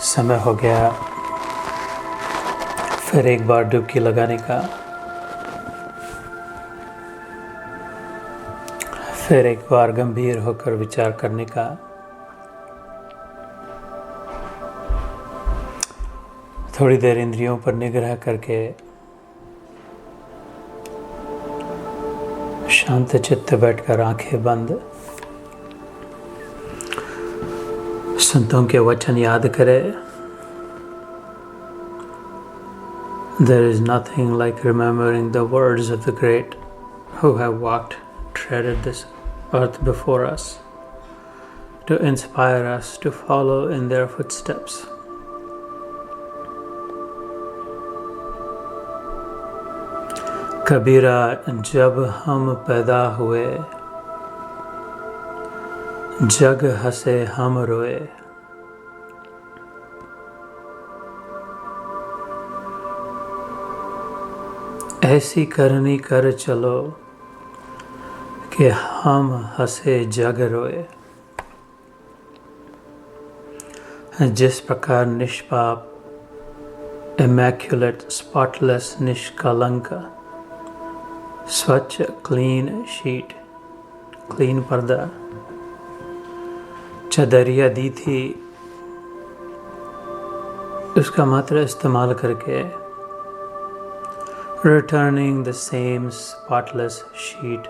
समय हो गया फिर एक बार डुबकी लगाने का, फिर एक बार गंभीर होकर विचार करने का। थोड़ी देर इंद्रियों पर निग्रह करके शांत चित्त बैठकर आंखें बंद संतों के वचन याद करें। There is nothing like remembering the words of the great who have walked, treaded this earth before us, to inspire us to follow in their footsteps. कबीरा, जब हम पैदा हुए, जग हंसे हम रोए। ऐसी करनी कर चलो कि हम हंसे जग रोए। जिस प्रकार निष्पाप, immaculate, spotless, निष्कलंक, स्वच्छ, क्लीन शीट, क्लीन पर्दा, चदरिया दी थी, उसका मात्र इस्तेमाल करके returning the same spotless sheet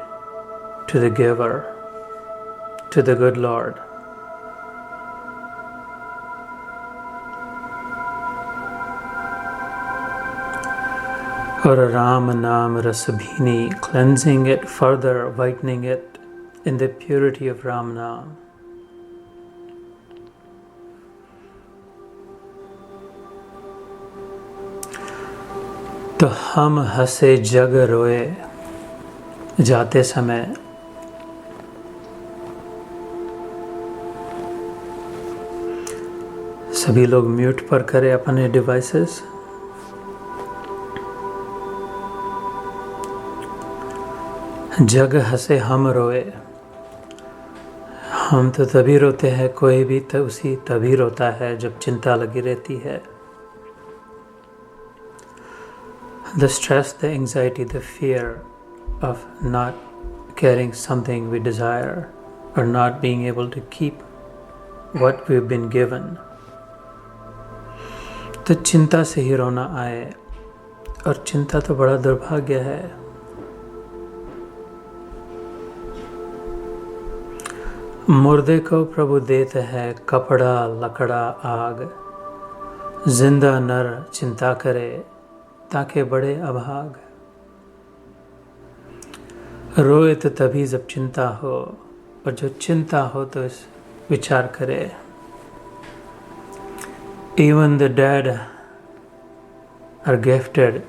to the giver, to the good Lord. और राम नाम रस भीनी, cleansing it further, whitening it in the purity of Ram Naam. तो हम हंसे जग रोए जाते समय सभी लोग म्यूट पर करें अपने डिवाइसेस। जग हंसे हम रोए। हम तो तभी रोते हैं, कोई भी तभी रोता है जब चिंता लगी रहती है। The stress, the anxiety, the fear of not getting something we desire or not being able to keep what we've been given. तो चिंता से ही रोना आए, और चिंता तो बड़ा दुर्भाग्य है। मुर्दे को प्रभु देते हैं कपड़ा लकड़ा आग, जिंदा नर चिंता करे ताके बड़े अभाग। रोए तो तभी जब चिंता हो, और जो चिंता हो तो इस विचार करे। Even the dead are gifted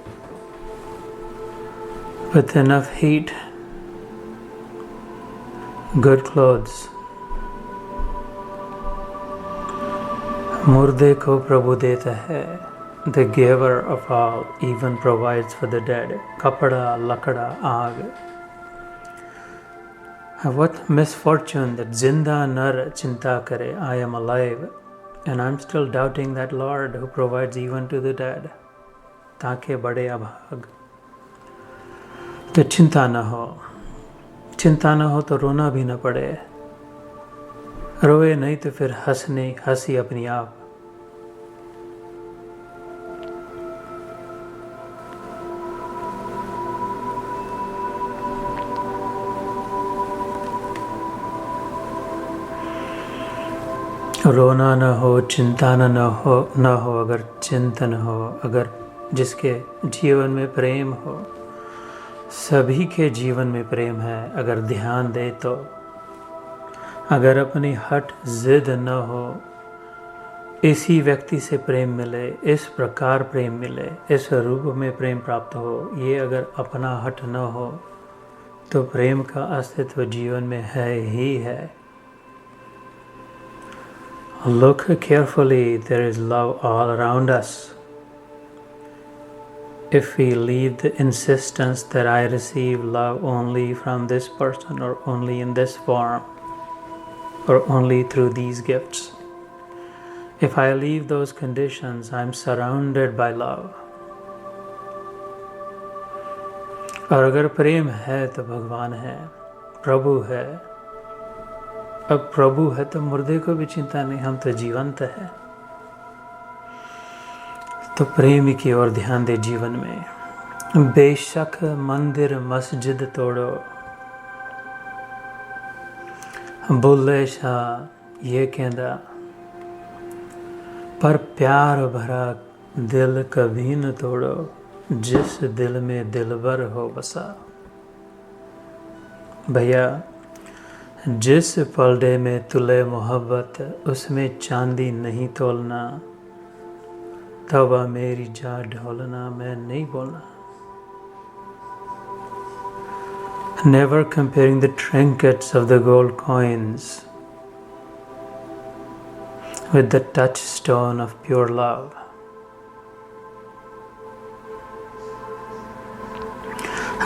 with enough heat, good clothes. मुर्दे को प्रभु देता है, the giver of all even provides for the dead. Kapada, lakada, aag. What misfortune that zinda nar chinta kare. I am alive and I'm still doubting that Lord who provides even to the dead. Taake bade abhag. तो चिंता न हो, चिंता न हो तो रोना भी न पड़े। रोए नहीं तो फिर हंसी अपनी आप। रोना न हो, चिंता न हो, अगर चिंतन हो, अगर जिसके जीवन में प्रेम हो। सभी के जीवन में प्रेम है अगर ध्यान दे तो। अगर अपनी हट जिद न हो, इसी व्यक्ति से प्रेम मिले, इस प्रकार प्रेम मिले, इस रूप में प्रेम प्राप्त हो, ये अगर अपना हट न हो तो प्रेम का अस्तित्व जीवन में है ही है। Look carefully, there is love all around us. If we leave the insistence that I receive love only from this person or only in this form or only through these gifts, If I leave those conditions, I'm surrounded by love. और अगर प्रेम है तो भगवान है, प्रभु है। अब प्रभु है तो मुर्दे को भी चिंता नहीं, हम तो जीवंत है। तो प्रेम की ओर ध्यान दे जीवन में। बेशक मंदिर मस्जिद तोड़ो, बुल्ले शाह ये कहता, पर प्यार भरा दिल कभी न तोड़ो, जिस दिल में दिलबर हो बसा। भैया, जिस पलड़े में तुले मोहब्बत, उसमें चांदी नहीं तोलना। तवा मेरी जा ढोलना, मैं नहीं बोलना। Never comparing the trinkets of the gold coins with the touchstone of pure love.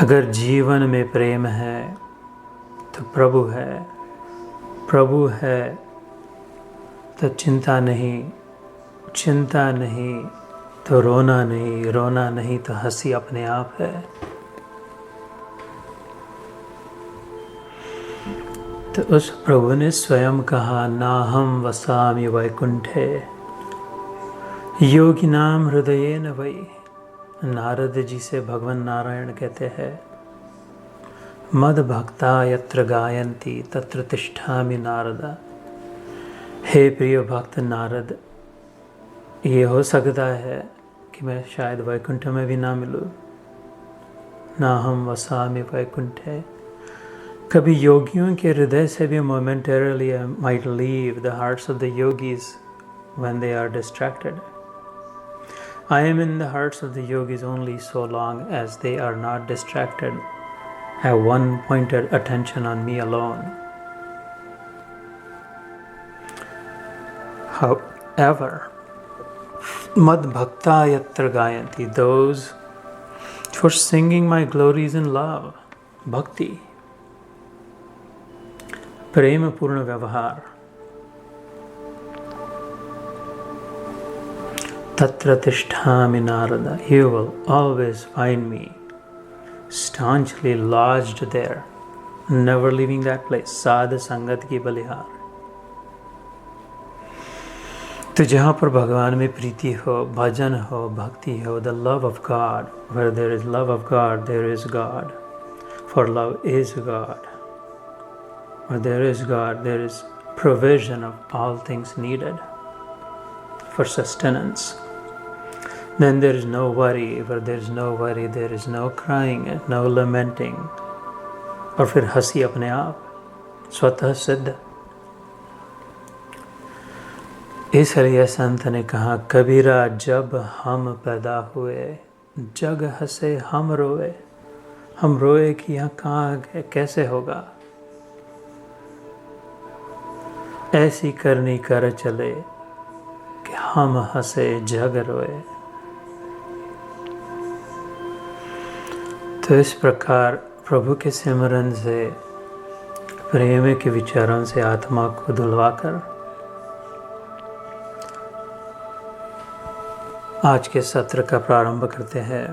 अगर जीवन में प्रेम है तो प्रभु है, प्रभु है तो चिंता नहीं, चिंता नहीं तो रोना नहीं, रोना नहीं तो हंसी अपने आप है। तो उस प्रभु ने स्वयं कहा, नाहम वसामि वैकुंठे योगिनाम हृदयेन वै। नारद जी से भगवान नारायण कहते हैं, मद भक्ता यत्र गायन्ति तत्र तिष्ठामि नारदा। हे प्रिय भक्त नारद, ये हो सकता है कि मैं शायद वैकुंठ में भी ना मिलूं। नाहम वसामि वैकुंठे। कभी योगियों के हृदय से भी momentarily I might leave the hearts of the yogis when they are distracted. I am in the hearts of the yogis only so long as they are not distracted, have one pointed attention on me alone. However, mad bhakta yatra gayanti, those who are singing my glories in love, bhakti, प्रेम पूर्ण व्यवहार, तत्र तिष्ठामि Narada, you will always find me staunchly lodged there, never leaving that place. साध संगत की बलिहार। तो जहाँ पर भगवान में प्रीति हो, भजन हो, भक्ति हो, the love of God, where there is love of God, there is God, for love is God. Where there is God, there is provision of all things needed for sustenance. Then there is no worry. Where there is no worry, there is no crying, no lamenting. और फिर हंसी अपने आप स्वतः सिद्ध। इसलिए संत ने कहा, कबीरा जब हम पैदा हुए, जग हंसे हम रोए। हम रोए कि यहाँ कहाँ गए, कैसे होगा। ऐसी करनी कर चले कि हम हंसे जग रोए। तो इस प्रकार प्रभु के सिमरन से, प्रेम के विचारों से आत्मा को धुलवाकर आज के सत्र का प्रारंभ करते हैं।